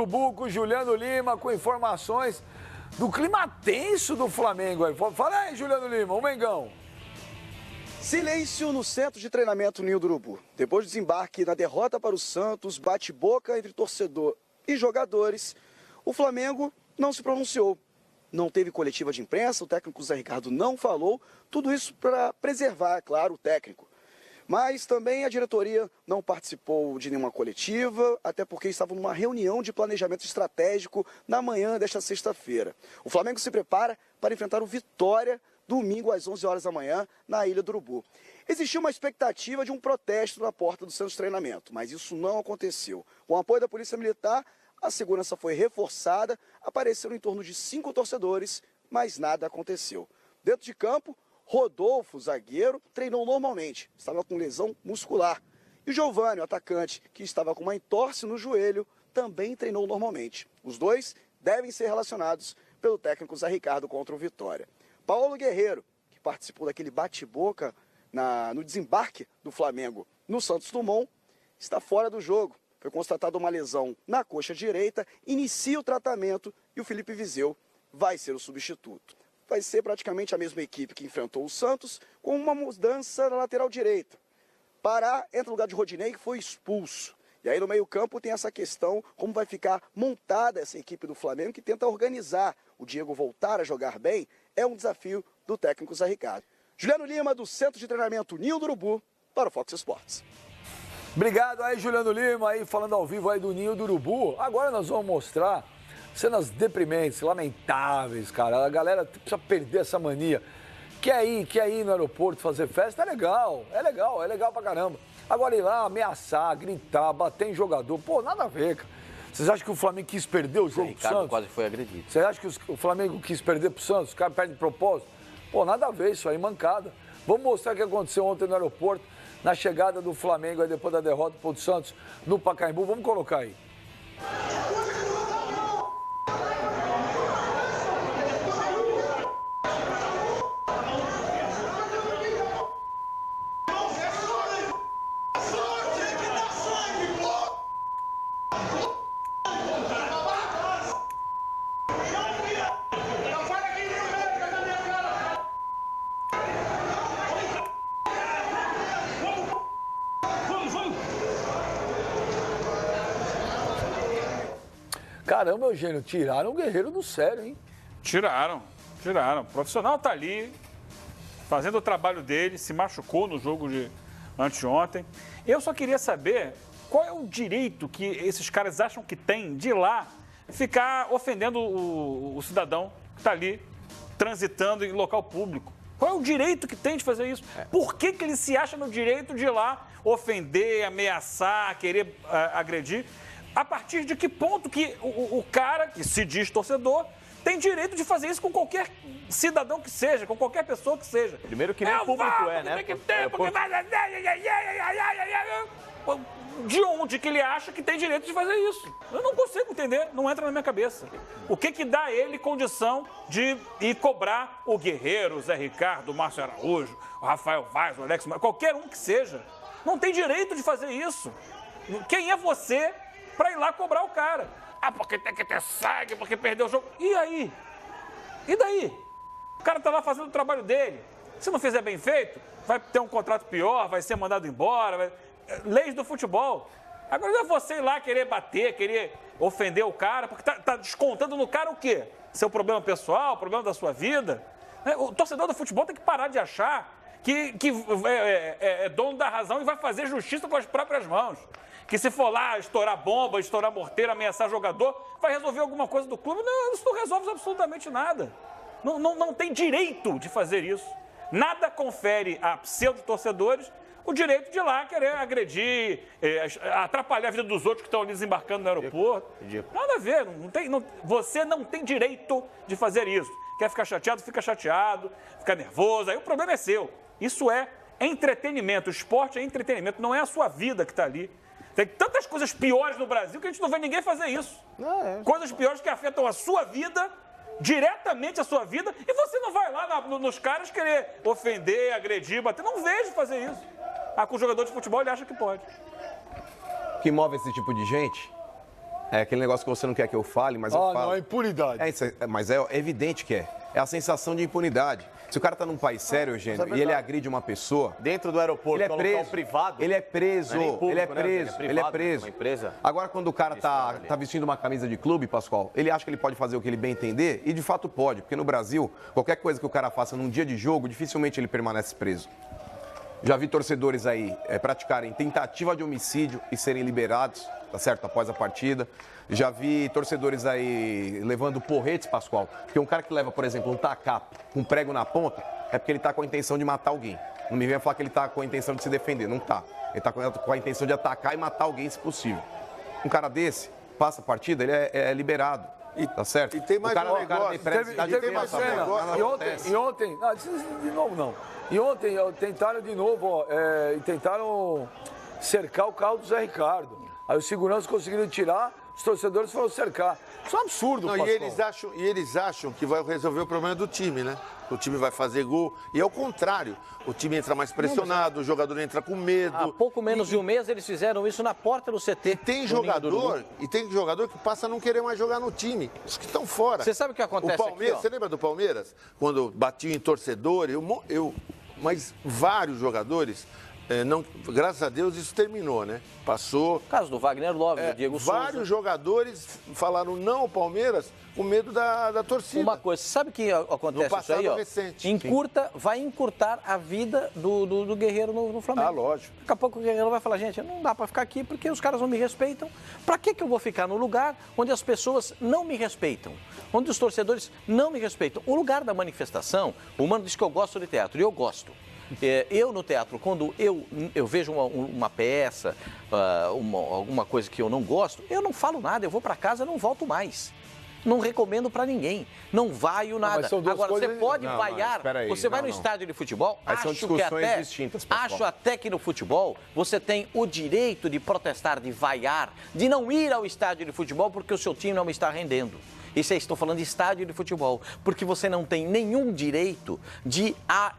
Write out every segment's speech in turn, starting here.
Buco, Juliano Lima, com informações do clima tenso do Flamengo. Fala aí, Juliano Lima, o Mengão. Silêncio no centro de treinamento Ninho do Urubu. Depois do desembarque na derrota para o Santos, bate-boca entre torcedor e jogadores, o Flamengo não se pronunciou. Não teve coletiva de imprensa, o técnico Zé Ricardo não falou, tudo isso para preservar, claro, o técnico. Mas também a diretoria não participou de nenhuma coletiva, até porque estava numa reunião de planejamento estratégico na manhã desta sexta-feira. O Flamengo se prepara para enfrentar o Vitória domingo às 11 horas da manhã na Ilha do Urubu. Existia uma expectativa de um protesto na porta do centro de treinamento, mas isso não aconteceu. Com o apoio da Polícia Militar, a segurança foi reforçada, apareceram em torno de 5 torcedores, mas nada aconteceu. Dentro de campo, Rodolfo, zagueiro, treinou normalmente, estava com lesão muscular. E o Giovani, o atacante, que estava com uma entorse no joelho, também treinou normalmente. Os dois devem ser relacionados pelo técnico Zé Ricardo contra o Vitória. Paulo Guerreiro, que participou daquele bate-boca no desembarque do Flamengo no Santos Dumont, está fora do jogo. Foi constatada uma lesão na coxa direita, inicia o tratamento e o Felipe Viseu vai ser o substituto. Vai ser praticamente a mesma equipe que enfrentou o Santos, com uma mudança na lateral direita. Pará entra no lugar de Rodinei, que foi expulso. E aí no meio-campo tem essa questão, como vai ficar montada essa equipe do Flamengo, que tenta organizar. O Diego voltar a jogar bem é um desafio do técnico Zé Ricardo. Juliano Lima, do Centro de Treinamento Ninho do Urubu, para o Fox Sports. Obrigado aí, Juliano Lima, aí falando ao vivo aí do Ninho do Urubu. Agora nós vamos mostrar cenas deprimentes, lamentáveis, cara. A galera precisa perder essa mania. Quer ir no aeroporto fazer festa? É legal pra caramba. Agora ir lá, ameaçar, gritar, bater em jogador, pô, nada a ver, cara. Vocês acham que o Flamengo quis perder o jogo pro Santos? Quase foi agredido. Vocês acham que o Flamengo quis perder pro Santos? Os caras perdem de propósito? Pô, nada a ver isso aí, mancada. Vamos mostrar o que aconteceu ontem no aeroporto, na chegada do Flamengo aí depois da derrota pro Santos no Pacaembu. Vamos colocar aí. Caramba, Eugênio, tiraram o Guerreiro do sério, hein? Tiraram. O profissional tá ali, fazendo o trabalho dele, se machucou no jogo de anteontem. Eu só queria saber qual é o direito que esses caras acham que tem de ir lá ficar ofendendo o cidadão que tá ali transitando em local público. Qual é o direito que tem de fazer isso? Por que ele se acha no direito de ir lá ofender, ameaçar, querer agredir? A partir de que ponto que o cara que se diz torcedor tem direito de fazer isso com qualquer cidadão que seja, com qualquer pessoa que seja? Primeiro que nem o público né? De onde que ele acha que tem direito de fazer isso? Eu não consigo entender, não entra na minha cabeça. O que dá a ele condição de ir cobrar o Guerreiro, o Zé Ricardo, o Márcio Araújo, o Rafael Vaz, o Alex, qualquer um que seja? Não tem direito de fazer isso. Quem é você para ir lá cobrar o cara? Ah, porque tem que ter sangue, porque perdeu o jogo. E aí? E daí? O cara tá lá fazendo o trabalho dele. Se não fizer bem feito, vai ter um contrato pior, vai ser mandado embora. Leis do futebol. Agora não é você ir lá querer bater, querer ofender o cara, porque tá descontando no cara o quê? Seu problema pessoal, problema da sua vida. O torcedor do futebol tem que parar de achar que é dono da razão e vai fazer justiça com as próprias mãos. Que se for lá estourar bomba, estourar morteira, ameaçar jogador, vai resolver alguma coisa do clube. Não, isso não resolve absolutamente nada. Não tem direito de fazer isso. Nada confere a pseudo-torcedores o direito de ir lá querer agredir, atrapalhar a vida dos outros que estão ali desembarcando no aeroporto. Nada a ver. Você não tem direito de fazer isso. Quer ficar chateado, fica chateado, fica nervoso. Aí o problema é seu. Isso é entretenimento. O esporte é entretenimento, não é a sua vida que está ali. Tem tantas coisas piores no Brasil que a gente não vê ninguém fazer isso. Coisas piores que afetam a sua vida, diretamente a sua vida, e você não vai lá nos caras querer ofender, agredir, bater. Não vejo fazer isso. Com o jogador de futebol ele acha que pode. O que move esse tipo de gente É aquele negócio que você não quer que eu fale, mas eu falo. Não, é impunidade. Mas é evidente que é. É a sensação de impunidade. Se o cara tá num país sério, Eugênio, e ele agride uma pessoa... Dentro do aeroporto, ele é preso. Privado. Ele é preso. Não é nem público, ele é né? preso. Ele é Ele é privado, preso. uma empresa. Agora, quando o cara tá vestindo uma camisa de clube, Pascoal, ele acha que ele pode fazer o que ele bem entender, e de fato pode, porque no Brasil, qualquer coisa que o cara faça num dia de jogo, dificilmente ele permanece preso. Já vi torcedores aí praticarem tentativa de homicídio e serem liberados, tá certo, após a partida. Já vi torcedores aí levando porretes, Pascoal, porque um cara que leva, por exemplo, um tacape com um prego na ponta, é porque ele tá com a intenção de matar alguém. Não me venha falar que ele tá com a intenção de se defender, não tá. Ele tá com a intenção de atacar e matar alguém, se possível. Um cara desse, passa a partida, ele é liberado. Tá certo? E tem mais um negócio. Teve mais cena. E ontem... Não, de novo não. E ontem tentaram de novo, tentaram cercar o carro do Zé Ricardo. Aí os seguranças conseguiram tirar, os torcedores foram cercar. Isso é um absurdo, Não, Pascoal. e eles acham que vai resolver o problema do time, né? O time vai fazer gol. E é o contrário. O time entra mais pressionado, o jogador entra com medo. Há pouco menos de um mês eles fizeram isso na porta do CT. Tem jogador que passa a não querer mais jogar no time. Os que estão fora. Você sabe o que acontece o Palmeiras, aqui, ó? Você lembra do Palmeiras? Quando batia em torcedor, mas vários jogadores... graças a Deus isso terminou, né? Passou. O caso do Wagner Love, do Diego Souza. Vários jogadores falaram não ao Palmeiras com medo da torcida. Uma coisa, sabe o que acontece No passado isso aí, ó? recente. Vai encurtar a vida do Guerreiro no Flamengo. Ah, lógico. Daqui a pouco o Guerreiro vai falar, gente, não dá pra ficar aqui porque os caras não me respeitam. Pra que eu vou ficar no lugar onde as pessoas não me respeitam? Onde os torcedores não me respeitam? O lugar da manifestação, o Mano diz que eu gosto de teatro, e eu gosto. Eu no teatro, quando eu vejo uma peça, alguma coisa que eu não gosto, eu não falo nada, eu vou para casa e não volto mais. Não recomendo para ninguém. Não vaio nada. Agora, você pode vaiar, você vai no estádio de futebol, são discussões distintas, acho até que no futebol você tem o direito de protestar, de vaiar, de não ir ao estádio de futebol porque o seu time não está rendendo. Isso aí, estou falando de estádio de futebol, porque você não tem nenhum direito de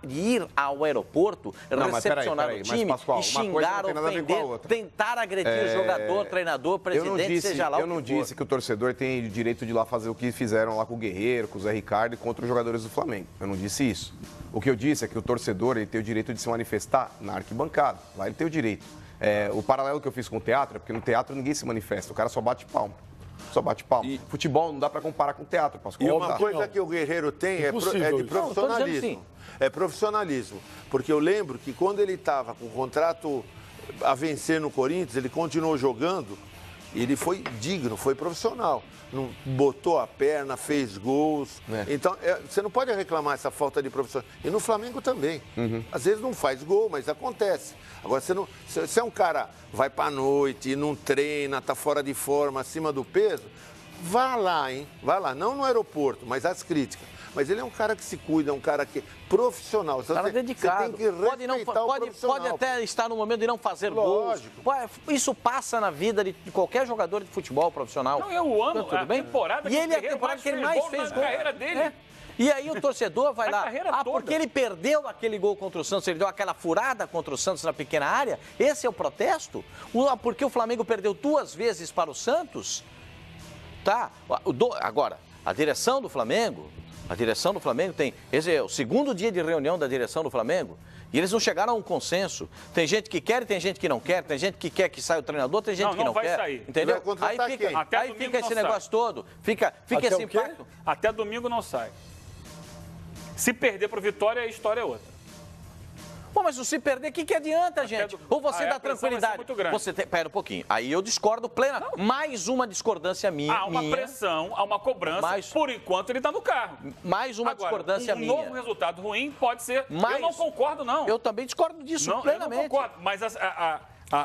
ir ao aeroporto, recepcionar o time e xingar, ofender, tentar agredir o jogador, treinador, presidente, seja lá o que for. Eu não disse que o torcedor tem o direito de ir lá fazer o que fizeram lá com o Guerreiro, com o Zé Ricardo e contra os jogadores do Flamengo. Eu não disse isso. O que eu disse é que o torcedor ele tem o direito de se manifestar na arquibancada. Lá ele tem o direito. O paralelo que eu fiz com o teatro é porque no teatro ninguém se manifesta, o cara só bate palma. Só bate palma. Futebol não dá para comparar com teatro, Pascoal. E uma coisa que o Guerreiro tem é de profissionalismo. É profissionalismo. Porque eu lembro que quando ele estava com o contrato a vencer no Corinthians, ele continuou jogando, ele foi digno, foi profissional. Não botou a perna, fez gols. Então, você não pode reclamar essa falta de profissionalismo. E no Flamengo também. Às vezes não faz gol, mas acontece. Agora, se é um cara vai pra noite, não treina, tá fora de forma, acima do peso, vá lá, hein? Vá lá. Não no aeroporto, mas as críticas. Mas ele é um cara que se cuida, um cara que profissional. Cara dedicado. Você tem que respeitar o profissional. Pode até estar no momento de não fazer gols. Isso passa na vida de qualquer jogador de futebol profissional. Não, é o ano, tudo bem? Temporada e ele é a temporada que ele mais fez gol na carreira dele. E aí o torcedor vai lá, toda. porque ele perdeu aquele gol contra o Santos, ele deu aquela furada contra o Santos na pequena área, esse é o protesto? Porque o Flamengo perdeu 2 vezes para o Santos? Tá, agora, a direção do Flamengo tem, esse é o 2º dia de reunião da direção do Flamengo, e eles não chegaram a um consenso. Tem gente que quer e tem gente que não quer, tem gente que quer que saia o treinador, tem gente que não quer. Sair. Entendeu? Aí fica esse negócio todo, fica esse impacto. Até domingo não sai. Se perder para o Vitória, a história é outra. Pô, mas se perder, o que adianta, gente? Ou você dá tranquilidade. Muito grande. Pera um pouquinho. Aí eu discordo plena. Mais uma discordância minha. Há uma pressão, há uma cobrança. Por enquanto ele está no carro. Mais uma discordância minha. Um novo resultado ruim pode ser. Eu não concordo, não. Eu também discordo disso plenamente. Eu não concordo, mas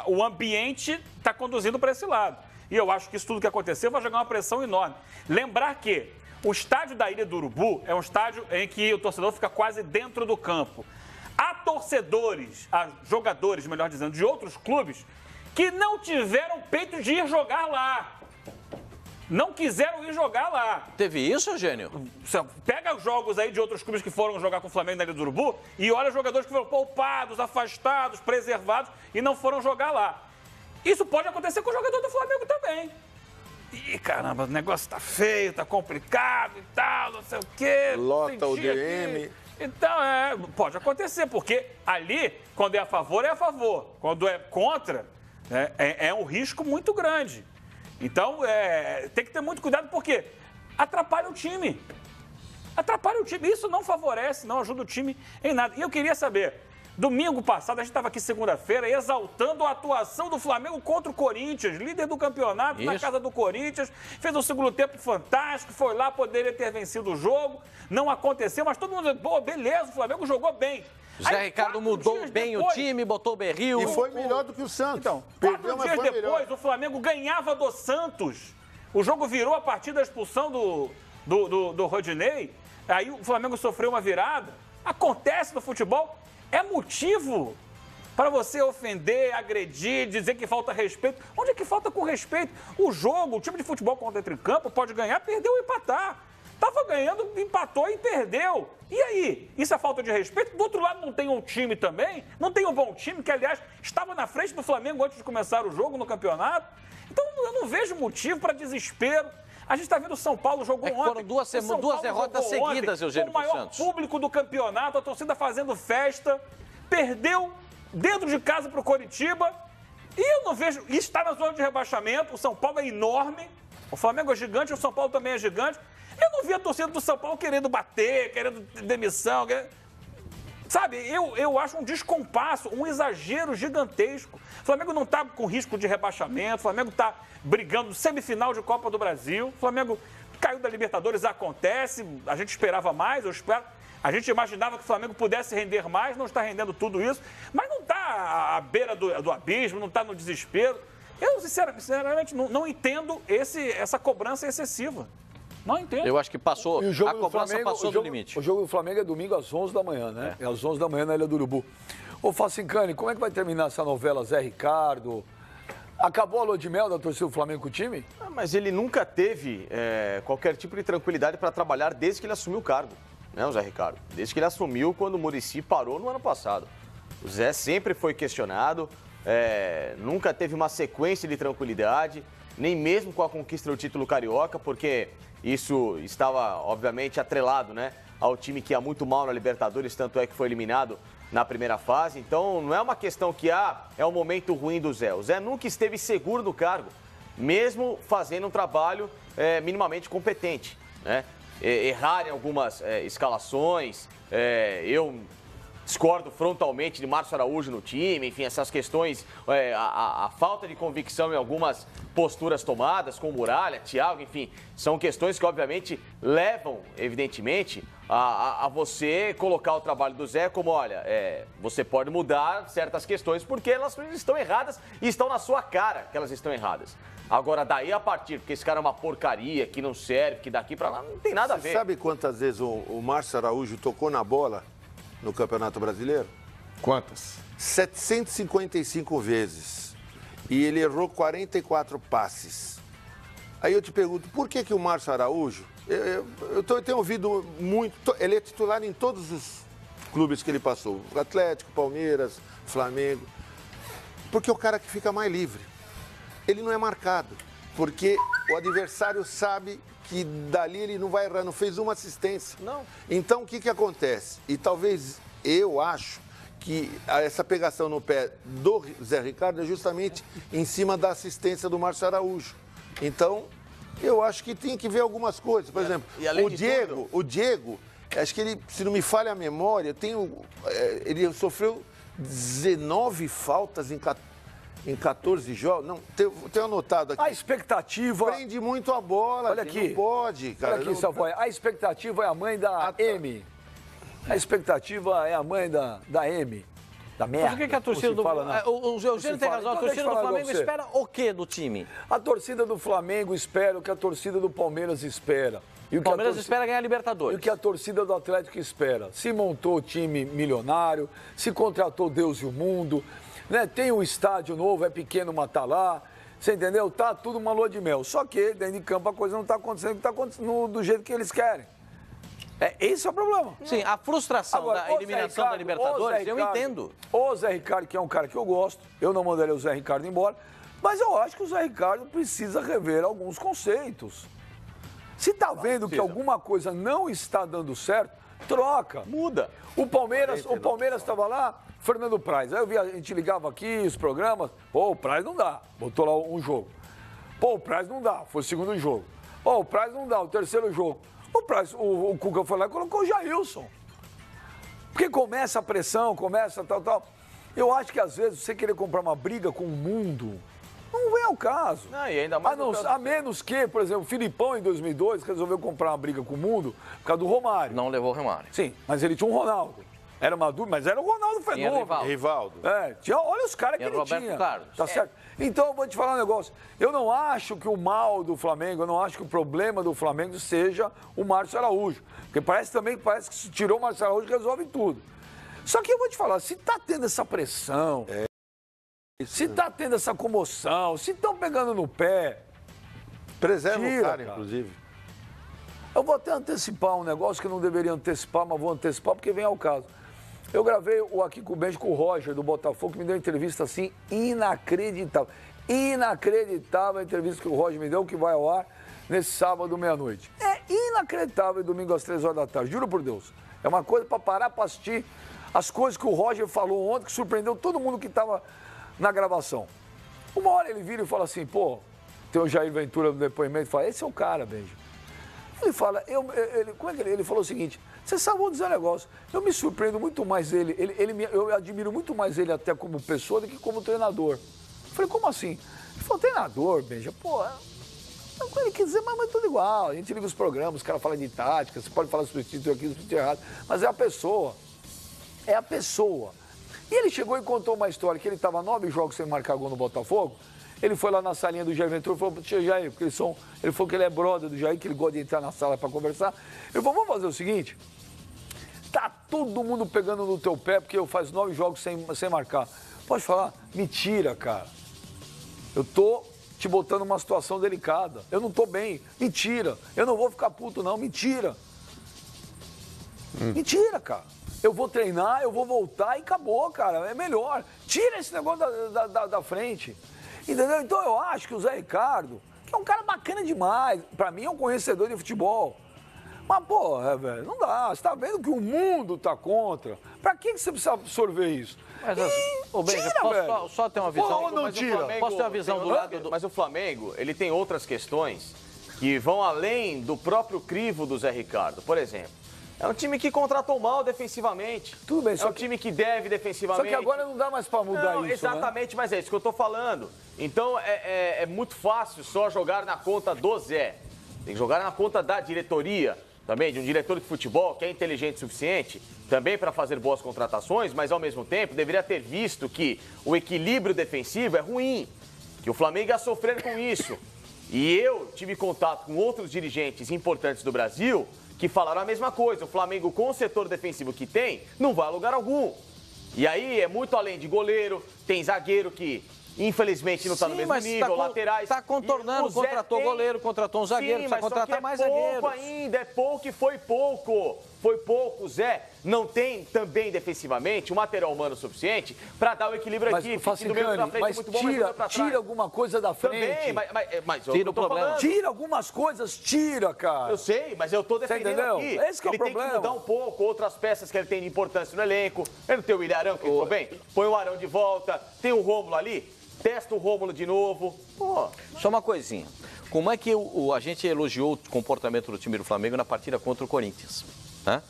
o ambiente está conduzindo para esse lado. E eu acho que isso tudo que aconteceu vai jogar uma pressão enorme. Lembrar que o estádio da Ilha do Urubu é um estádio em que o torcedor fica quase dentro do campo. Há torcedores, há jogadores, melhor dizendo, de outros clubes que não tiveram peito de ir jogar lá. Não quiseram ir jogar lá. Teve isso, Eugênio? Você pega os jogos aí de outros clubes que foram jogar com o Flamengo na Ilha do Urubu e olha os jogadores que foram poupados, afastados, preservados e não foram jogar lá. Isso pode acontecer com o jogador do Flamengo também. Ih, caramba, o negócio tá feio, tá complicado e tal, não sei o quê. Lota o senti DM. aqui. Então, pode acontecer, porque ali, quando é a favor. Quando é contra, é um risco muito grande. Então, tem que ter muito cuidado, porque atrapalha o time. Isso não favorece, não ajuda o time em nada. E eu queria saber, domingo passado, a gente estava aqui segunda-feira, exaltando a atuação do Flamengo contra o Corinthians, líder do campeonato, na casa do Corinthians, fez um segundo tempo fantástico, foi lá, poderia ter vencido o jogo, não aconteceu, mas todo mundo, pô, beleza, o Flamengo jogou bem. Zé Ricardo mudou bem o time, botou o berril. E foi melhor do que o Santos. Então, Perdeu, 4 dias depois, o Flamengo ganhava do Santos. O jogo virou a partir da expulsão do Rodinei. Aí o Flamengo sofreu uma virada. Acontece no futebol. É motivo para você ofender, agredir, dizer que falta respeito. Onde é que falta com respeito? O jogo, o time de futebol contra entre campo pode ganhar, perder ou empatar. Tava ganhando, empatou e perdeu. E aí? Isso é falta de respeito? Do outro lado não tem um time também? Não tem um bom time, que aliás estava na frente do Flamengo antes de começar o jogo no campeonato? Então eu não vejo motivo para desespero. A gente está vendo o São Paulo jogou ontem. Foram duas derrotas seguidas, Eugênio, com o maior público do campeonato, a torcida fazendo festa, perdeu dentro de casa para o Coritiba. E eu não vejo... E está na zona de rebaixamento, o São Paulo é enorme, o Flamengo é gigante, o São Paulo também é gigante. Eu não vi a torcida do São Paulo querendo bater, querendo demissão. Sabe, eu acho um descompasso, um exagero gigantesco. O Flamengo não está com risco de rebaixamento, o Flamengo está brigando semifinal de Copa do Brasil. O Flamengo caiu da Libertadores, acontece, a gente esperava mais, a gente imaginava que o Flamengo pudesse render mais, não está rendendo tudo isso, mas não está à beira do abismo, não está no desespero. Eu, sinceramente, não entendo essa cobrança excessiva. Não entendo. Eu acho que passou, a cobrança passou do limite. O jogo do Flamengo é domingo às 11 da manhã, né? É às 11 da manhã na Ilha do Urubu. Ô, Facincani, como é que vai terminar essa novela Zé Ricardo? Acabou a lua de mel da torcida do Flamengo com o time? Mas ele nunca teve qualquer tipo de tranquilidade para trabalhar desde que ele assumiu o cargo, né, o Zé Ricardo? Desde que ele assumiu quando o Muricy parou no ano passado. O Zé sempre foi questionado, nunca teve uma sequência de tranquilidade, nem mesmo com a conquista do título carioca, porque isso estava, obviamente, atrelado, né, ao time que ia muito mal na Libertadores, tanto é que foi eliminado na primeira fase. Então, não é uma questão que é um momento ruim do Zé. O Zé nunca esteve seguro no cargo, mesmo fazendo um trabalho minimamente competente, né? Errar em algumas escalações, eu discordo frontalmente de Márcio Araújo no time, enfim, essas questões, a falta de convicção em algumas posturas tomadas com Muralha, Thiago, enfim, são questões que obviamente levam, evidentemente, a você colocar o trabalho do Zé como, olha, você pode mudar certas questões porque elas estão erradas e estão na sua cara que elas estão erradas. Agora, daí a partir, porque esse cara é uma porcaria, que não serve, que daqui pra lá, não tem nada a ver. Você sabe quantas vezes o Márcio Araújo tocou na bola no Campeonato Brasileiro? Quantas? 755 vezes. E ele errou 44 passes. Aí eu te pergunto, por que o Márcio Araújo... Eu tenho ouvido muito... Ele é titular em todos os clubes que ele passou. Atlético, Palmeiras, Flamengo. Porque é o cara que fica mais livre. Ele não é marcado. Porque o adversário sabe que dali ele não vai errar, não fez uma assistência. Não. Então, o que acontece? E talvez eu acho que essa pegação no pé do Zé Ricardo é justamente em cima da assistência do Márcio Araújo. Então, eu acho que tem que ver algumas coisas. Por exemplo, o Diego, acho que ele, se não me falha a memória, ele sofreu 19 faltas em 14 jogos. Não, tenho anotado aqui. A expectativa... Prende muito a bola. Olha aqui. Não pode, cara. Olha aqui, Savoy. A expectativa é a mãe da M. A expectativa é a mãe da M. Da merda. Mas o que a torcida do... O Eugênio tem razão. A torcida do Flamengo espera o quê do time? A torcida do Flamengo espera o que a torcida do Palmeiras espera. E o Palmeiras espera ganhar a Libertadores. E o que a torcida do Atlético espera. Se montou o time milionário, se contratou Deus e o mundo, né? Tem um estádio novo, é pequeno, mas tá lá. Você entendeu? Tá tudo uma lua de mel. Só que dentro de campo a coisa não tá acontecendo, do jeito que eles querem. Esse é o problema. Sim, a frustração da eliminação da Libertadores, eu entendo. O Zé Ricardo, que é um cara que eu gosto, eu não mandaria o Zé Ricardo embora, Mas eu acho que o Zé Ricardo precisa rever alguns conceitos. Se tá vendo que alguma coisa não está dando certo, troca. Muda. O Palmeiras estava lá, Fernando Praz. Aí a gente ligava aqui, os programas. Pô, o Praz não dá. Botou lá um jogo. Pô, o Praz não dá. Foi o segundo jogo. Pô, o Praz não dá. O terceiro jogo. O Praz, o Cuca foi lá e colocou o Jailson. Porque começa a pressão, começa tal. Eu acho que às vezes você querer comprar uma briga com o mundo não vem ao caso. Não, e ainda mais a menos que, por exemplo, o Filipão em 2002 resolveu comprar uma briga com o mundo por causa do Romário. Não levou o Romário. Sim, mas ele tinha um Ronaldo. Era maduro, mas era o Ronaldo Fenômeno. Rivaldo. Olha os caras que ele Roberto tinha. Carlos. Tá certo? Então, eu vou te falar um negócio. Eu não acho que o mal do Flamengo, eu não acho que o problema do Flamengo seja o Márcio Araújo. Porque parece que se tirou o Márcio Araújo, resolve tudo. Só que eu vou te falar, se tá tendo essa pressão, se tá tendo essa comoção, se estão pegando no pé... Preserva tira, o cara, inclusive. Eu vou até antecipar um negócio que eu não deveria antecipar, mas vou antecipar porque vem ao caso. Eu gravei o Aqui com o Benji com o Roger, do Botafogo, que me deu uma entrevista assim inacreditável. Inacreditável a entrevista que o Roger me deu, que vai ao ar nesse sábado, meia-noite. É inacreditável, domingo às 3 horas da tarde, juro por Deus. É uma coisa para parar para assistir as coisas que o Roger falou ontem, que surpreendeu todo mundo que estava na gravação. Uma hora ele vira e fala assim, pô, tem o Jair Ventura no depoimento e fala, esse é o cara, Benji. Ele fala, como é que ele falou o seguinte, você sabe, vou dizer um negócio, eu me surpreendo muito mais eu admiro muito mais ele até como pessoa do que como treinador. Eu falei, como assim? Ele falou, treinador, Benja, pô, ele quer dizer, mas é tudo igual, a gente liga os programas, os caras falam de tática, você pode falar substituto aqui, substituto errado, mas é a pessoa. É a pessoa. E ele chegou e contou uma história, que ele estava 9 jogos sem marcar gol no Botafogo. Ele foi lá na salinha do Jair Ventura e falou, tia Jair, porque ele falou que ele é brother do Jair, que ele gosta de entrar na sala para conversar. Ele falou, vamos fazer o seguinte, tá todo mundo pegando no teu pé, porque eu faço 9 jogos sem marcar. Pode falar? Mentira, cara. Eu tô te botando numa situação delicada. Eu não tô bem. Mentira. Eu não vou ficar puto, não. Mentira. Mentira, cara. Eu vou treinar, eu vou voltar e acabou, cara. É melhor. Tira esse negócio da frente. Entendeu? Então eu acho que o Zé Ricardo, que é um cara bacana demais, pra mim é um conhecedor de futebol. Mas, porra, velho, não dá. Você tá vendo que o mundo tá contra. Pra que você precisa absorver isso? Mas, Benja, posso só ter uma visão? Pô, não tira. Posso ter uma visão do lado do... Mas o Flamengo, ele tem outras questões que vão além do próprio crivo do Zé Ricardo. Por exemplo, é um time que contratou mal defensivamente. Tudo bem, é um time que deve defensivamente. Só que agora não dá mais pra mudar isso, exatamente, né? Mas é isso que eu tô falando. Então, é muito fácil só jogar na conta do Zé. Tem que jogar na conta da diretoria, também, de um diretor de futebol que é inteligente o suficiente, também para fazer boas contratações, mas ao mesmo tempo deveria ter visto que o equilíbrio defensivo é ruim, que o Flamengo ia sofrer com isso. E eu tive contato com outros dirigentes importantes do Brasil que falaram a mesma coisa. O Flamengo, com o setor defensivo que tem, não vai a lugar algum. E aí é muito além de goleiro, tem zagueiro que infelizmente não está no mesmo nível, laterais. Está contornando, contratou goleiro, contratou um zagueiro, precisa contratar mais zagueiros. Pouco ainda, é pouco e foi pouco. Foi pouco, Zé. Não tem também defensivamente o material humano suficiente para dar o equilíbrio aqui. Mas tira alguma coisa da frente. Também, mas tira o problema. Falando. Tira algumas coisas, tira, cara. Eu sei, mas eu tô defendendo aqui. Esse que é o problema. Ele tem que mudar um pouco outras peças que ele tem de importância no elenco. Ele não tem o William Arão, que ficou bem? Põe o Arão de volta. Tem o Rômulo ali. Testa o Rômulo de novo. Pô. Só uma coisinha. Como é que a gente elogiou o comportamento do time do Flamengo na partida contra o Corinthians? Né?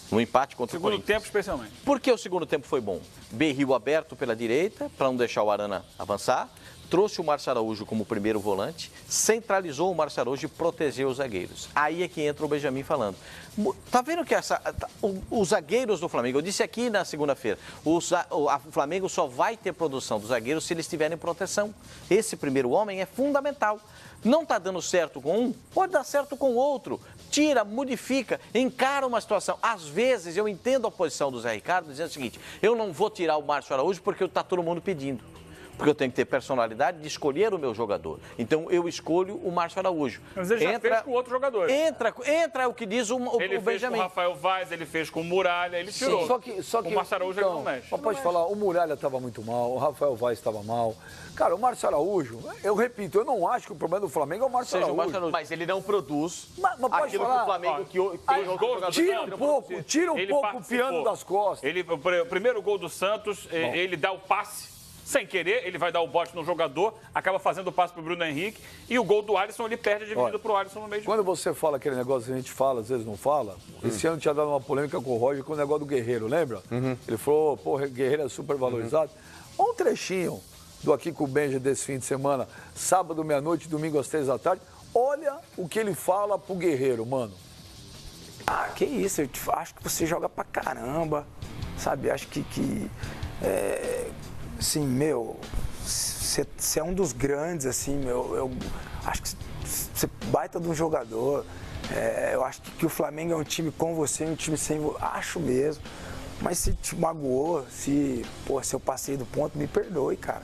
No empate contra o Corinthians. Segundo tempo, especialmente. Por que o segundo tempo foi bom? Berril aberto pela direita, para não deixar o Arana avançar. Trouxe o Márcio Araújo como primeiro volante, centralizou o Márcio Araújo e protegeu os zagueiros. Aí é que entra o Benjamin falando. Tá vendo que os zagueiros do Flamengo, eu disse aqui na segunda-feira, o Flamengo só vai ter produção dos zagueiros se eles tiverem proteção. Esse primeiro homem é fundamental. Não está dando certo com um, pode dar certo com o outro. Tira, modifica, encara uma situação. Às vezes eu entendo a posição do Zé Ricardo dizendo o seguinte, eu não vou tirar o Márcio Araújo porque está todo mundo pedindo. Porque eu tenho que ter personalidade de escolher o meu jogador. Então, eu escolho o Márcio Araújo. Mas ele já fez com outro jogador. Entra o que diz o Benjamin. Ele fez com o Rafael Vaz, ele fez com o Muralha, ele tirou. Só que o Márcio Araújo então, ele não mexe. Mas pode falar, o Muralha estava muito mal, o Rafael Vaz estava mal. Cara, o Márcio Araújo, eu repito, eu não acho que o problema do Flamengo é o Márcio Araújo. Mas ele não produz mas pode aquilo falar, que o Flamengo que os tira um pouco o piano das costas. O primeiro gol do Santos, ele dá o passe. Sem querer, ele vai dar o bote no jogador, acaba fazendo o passe pro Bruno Henrique e o gol do Alisson ele perde a dividida pro Alisson no meio de Quando você fala aquele negócio que a gente fala, às vezes não fala, esse ano tinha dado uma polêmica com o Roger com o negócio do Guerreiro, lembra? Ele falou, pô, Guerreiro é super valorizado. Olha um trechinho do Aqui com o Benja desse fim de semana, sábado, meia-noite, domingo às 3 da tarde. Olha o que ele fala pro Guerreiro, mano. Ah, que isso, eu acho que você joga pra caramba, sabe? Acho que assim, meu, você é um dos grandes, assim, meu, eu acho que você é baita de um jogador. Eu acho que o Flamengo é um time com você, um time sem você, acho mesmo. Mas se te magoou, se eu passei do ponto, me perdoe, cara.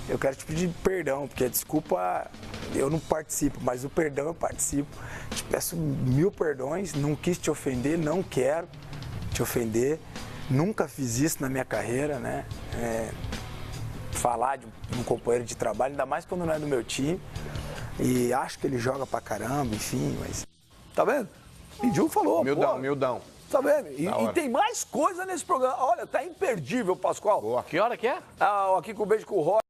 Eu quero te pedir perdão, porque a desculpa eu não participo, mas o perdão eu participo. Te peço 1000 perdões, não quis te ofender, não quero te ofender. Nunca fiz isso na minha carreira, né? Falar de um companheiro de trabalho, ainda mais quando não é do meu time. E acho que ele joga pra caramba, enfim, mas... Tá vendo? Pediu, falou. Humildão. Tá vendo? E tem mais coisa nesse programa. Olha, tá imperdível, Pascoal. Boa. Que hora que é? Aqui com o Beijo com o Roger.